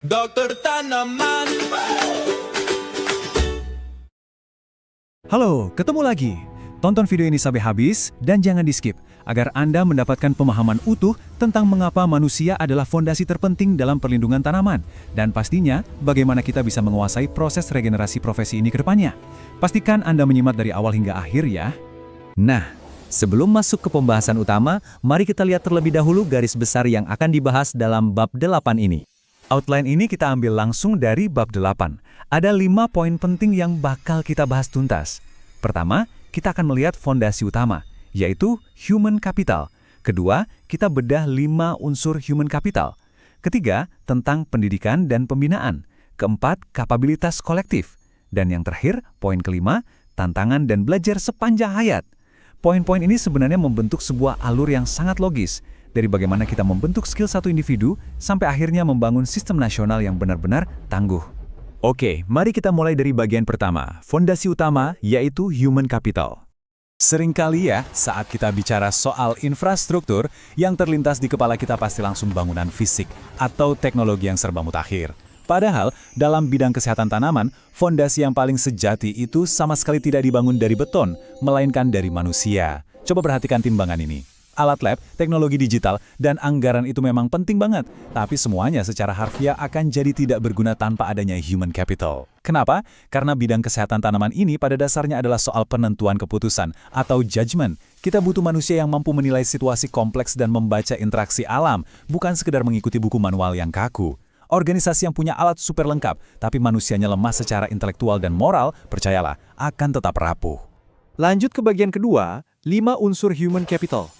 Dokter Tanaman. Halo, ketemu lagi. Tonton video ini sampai habis dan jangan di-skip agar Anda mendapatkan pemahaman utuh tentang mengapa manusia adalah fondasi terpenting dalam perlindungan tanaman dan pastinya bagaimana kita bisa menguasai proses regenerasi profesi ini ke depannya. Pastikan Anda menyimak dari awal hingga akhir ya. Nah, sebelum masuk ke pembahasan utama, mari kita lihat terlebih dahulu garis besar yang akan dibahas dalam bab 8 ini. Outline ini kita ambil langsung dari bab 8. Ada 5 poin penting yang bakal kita bahas tuntas. Pertama, kita akan melihat fondasi utama, yaitu human capital. Kedua, kita bedah 5 unsur human capital. Ketiga, tentang pendidikan dan pembinaan. Keempat, kapabilitas kolektif. Dan yang terakhir, poin kelima, tantangan dan belajar sepanjang hayat. Poin-poin ini sebenarnya membentuk sebuah alur yang sangat logis, dari bagaimana kita membentuk skill satu individu sampai akhirnya membangun sistem nasional yang benar-benar tangguh. Oke, mari kita mulai dari bagian pertama, fondasi utama yaitu human capital. Seringkali ya, saat kita bicara soal infrastruktur, yang terlintas di kepala kita pasti langsung bangunan fisik atau teknologi yang serba mutakhir. Padahal, dalam bidang kesehatan tanaman, fondasi yang paling sejati itu sama sekali tidak dibangun dari beton, melainkan dari manusia. Coba perhatikan timbangan ini. Alat lab, teknologi digital, dan anggaran itu memang penting banget. Tapi semuanya secara harfiah akan jadi tidak berguna tanpa adanya human capital. Kenapa? Karena bidang kesehatan tanaman ini pada dasarnya adalah soal penentuan keputusan atau judgment. Kita butuh manusia yang mampu menilai situasi kompleks dan membaca interaksi alam, bukan sekedar mengikuti buku manual yang kaku. Organisasi yang punya alat super lengkap, tapi manusianya lemah secara intelektual dan moral, percayalah, akan tetap rapuh. Lanjut ke bagian kedua, 5 unsur human capital.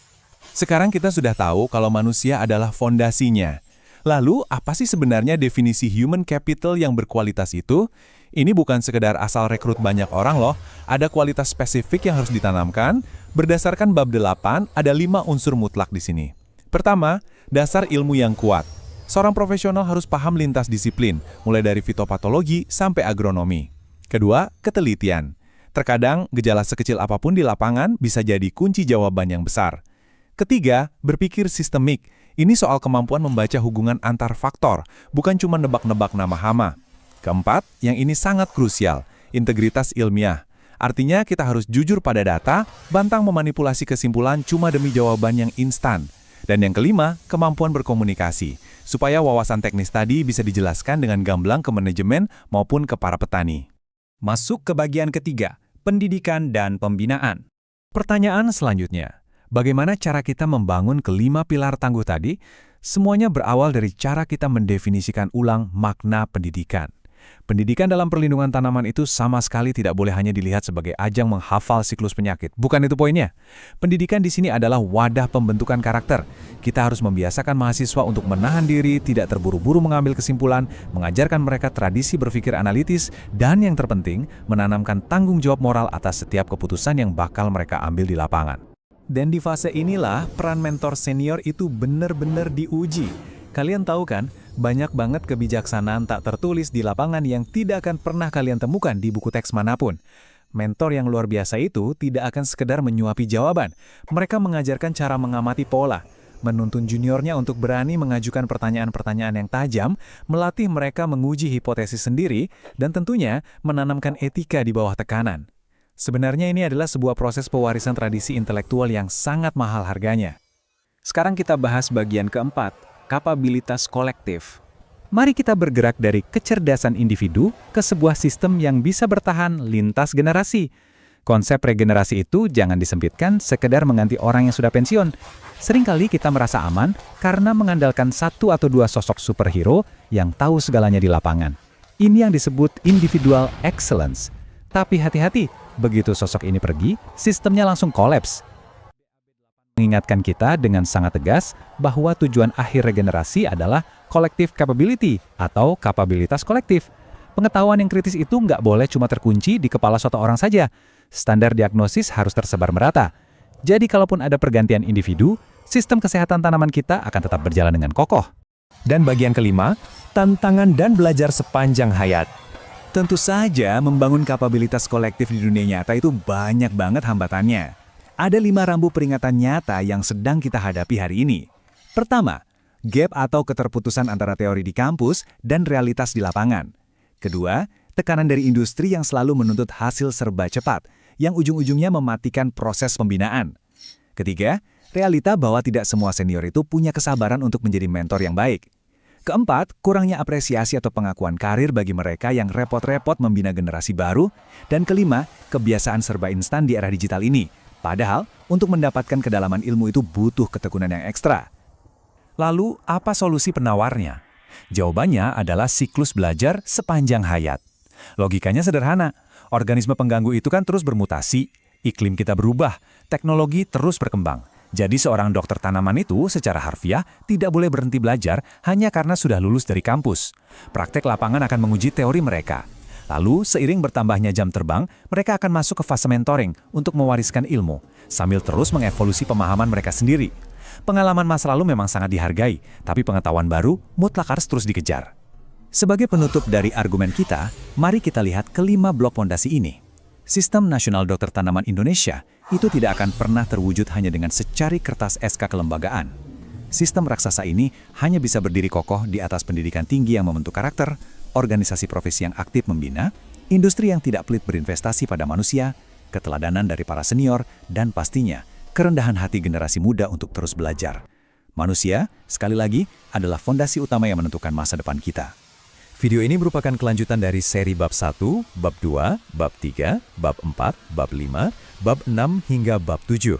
Sekarang kita sudah tahu kalau manusia adalah fondasinya. Lalu, apa sih sebenarnya definisi human capital yang berkualitas itu? Ini bukan sekedar asal rekrut banyak orang loh. Ada kualitas spesifik yang harus ditanamkan. Berdasarkan bab 8, ada 5 unsur mutlak di sini. Pertama, dasar ilmu yang kuat. Seorang profesional harus paham lintas disiplin, mulai dari fitopatologi sampai agronomi. Kedua, ketelitian. Terkadang, gejala sekecil apapun di lapangan bisa jadi kunci jawaban yang besar. Ketiga, berpikir sistemik. Ini soal kemampuan membaca hubungan antar faktor, bukan cuma nebak-nebak nama hama. Keempat, yang ini sangat krusial, integritas ilmiah. Artinya kita harus jujur pada data, bantang memanipulasi kesimpulan cuma demi jawaban yang instan. Dan yang kelima, kemampuan berkomunikasi, supaya wawasan teknis tadi bisa dijelaskan dengan gamblang ke manajemen maupun ke para petani. Masuk ke bagian ketiga, pendidikan dan pembinaan. Pertanyaan selanjutnya. Bagaimana cara kita membangun kelima pilar tangguh tadi? Semuanya berawal dari cara kita mendefinisikan ulang makna pendidikan. Pendidikan dalam perlindungan tanaman itu sama sekali tidak boleh hanya dilihat sebagai ajang menghafal siklus penyakit. Bukan itu poinnya. Pendidikan di sini adalah wadah pembentukan karakter. Kita harus membiasakan mahasiswa untuk menahan diri, tidak terburu-buru mengambil kesimpulan, mengajarkan mereka tradisi berpikir analitis, dan yang terpenting, menanamkan tanggung jawab moral atas setiap keputusan yang bakal mereka ambil di lapangan. Dan di fase inilah peran mentor senior itu benar-benar diuji. Kalian tahu kan, banyak banget kebijaksanaan tak tertulis di lapangan yang tidak akan pernah kalian temukan di buku teks manapun. Mentor yang luar biasa itu tidak akan sekedar menyuapi jawaban. Mereka mengajarkan cara mengamati pola, menuntun juniornya untuk berani mengajukan pertanyaan-pertanyaan yang tajam, melatih mereka menguji hipotesis sendiri, dan tentunya menanamkan etika di bawah tekanan. Sebenarnya ini adalah sebuah proses pewarisan tradisi intelektual yang sangat mahal harganya. Sekarang kita bahas bagian keempat, kapabilitas kolektif. Mari kita bergerak dari kecerdasan individu ke sebuah sistem yang bisa bertahan lintas generasi. Konsep regenerasi itu jangan disempitkan sekedar mengganti orang yang sudah pensiun. Seringkali kita merasa aman karena mengandalkan 1 atau 2 sosok superhero yang tahu segalanya di lapangan. Ini yang disebut individual excellence. Tapi hati-hati, begitu sosok ini pergi, sistemnya langsung kolaps. Mengingatkan kita dengan sangat tegas bahwa tujuan akhir regenerasi adalah collective capability atau kapabilitas kolektif. Pengetahuan yang kritis itu nggak boleh cuma terkunci di kepala suatu orang saja. Standar diagnosis harus tersebar merata. Jadi kalaupun ada pergantian individu, sistem kesehatan tanaman kita akan tetap berjalan dengan kokoh. Dan bagian kelima, tantangan dan belajar sepanjang hayat. Tentu saja membangun kapabilitas kolektif di dunia nyata itu banyak banget hambatannya. Ada 5 rambu peringatan nyata yang sedang kita hadapi hari ini. Pertama, gap atau keterputusan antara teori di kampus dan realitas di lapangan. Kedua, tekanan dari industri yang selalu menuntut hasil serba cepat, yang ujung-ujungnya mematikan proses pembinaan. Ketiga, realita bahwa tidak semua senior itu punya kesabaran untuk menjadi mentor yang baik. Keempat, kurangnya apresiasi atau pengakuan karir bagi mereka yang repot-repot membina generasi baru. Dan kelima, kebiasaan serba instan di era digital ini. Padahal, untuk mendapatkan kedalaman ilmu itu butuh ketekunan yang ekstra. Lalu, apa solusi penawarnya? Jawabannya adalah siklus belajar sepanjang hayat. Logikanya sederhana. Organisme pengganggu itu kan terus bermutasi, iklim kita berubah, teknologi terus berkembang. Jadi seorang dokter tanaman itu secara harfiah tidak boleh berhenti belajar hanya karena sudah lulus dari kampus. Praktek lapangan akan menguji teori mereka. Lalu, seiring bertambahnya jam terbang, mereka akan masuk ke fase mentoring untuk mewariskan ilmu, sambil terus mengevolusi pemahaman mereka sendiri. Pengalaman masa lalu memang sangat dihargai, tapi pengetahuan baru mutlak harus terus dikejar. Sebagai penutup dari argumen kita, mari kita lihat kelima blok fondasi ini. Sistem Nasional Dokter Tanaman Indonesia itu tidak akan pernah terwujud hanya dengan secari kertas SK kelembagaan. Sistem raksasa ini hanya bisa berdiri kokoh di atas pendidikan tinggi yang membentuk karakter, organisasi profesi yang aktif membina, industri yang tidak pelit berinvestasi pada manusia, keteladanan dari para senior, dan pastinya kerendahan hati generasi muda untuk terus belajar. Manusia, sekali lagi, adalah fondasi utama yang menentukan masa depan kita. Video ini merupakan kelanjutan dari seri bab 1, bab 2, bab 3, bab 4, bab 5, bab 6, hingga bab 7.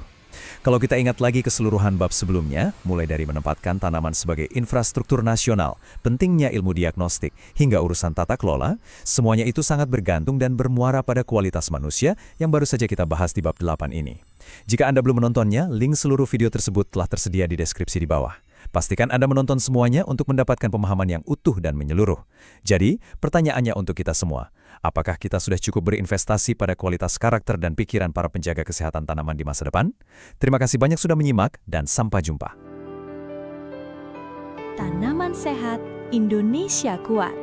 Kalau kita ingat lagi keseluruhan bab sebelumnya, mulai dari menempatkan tanaman sebagai infrastruktur nasional, pentingnya ilmu diagnostik, hingga urusan tata kelola, semuanya itu sangat bergantung dan bermuara pada kualitas manusia yang baru saja kita bahas di bab 8 ini. Jika Anda belum menontonnya, link seluruh video tersebut telah tersedia di deskripsi di bawah. Pastikan Anda menonton semuanya untuk mendapatkan pemahaman yang utuh dan menyeluruh. Jadi, pertanyaannya untuk kita semua, apakah kita sudah cukup berinvestasi pada kualitas karakter dan pikiran para penjaga kesehatan tanaman di masa depan? Terima kasih banyak sudah menyimak, dan sampai jumpa. Tanaman sehat, Indonesia kuat.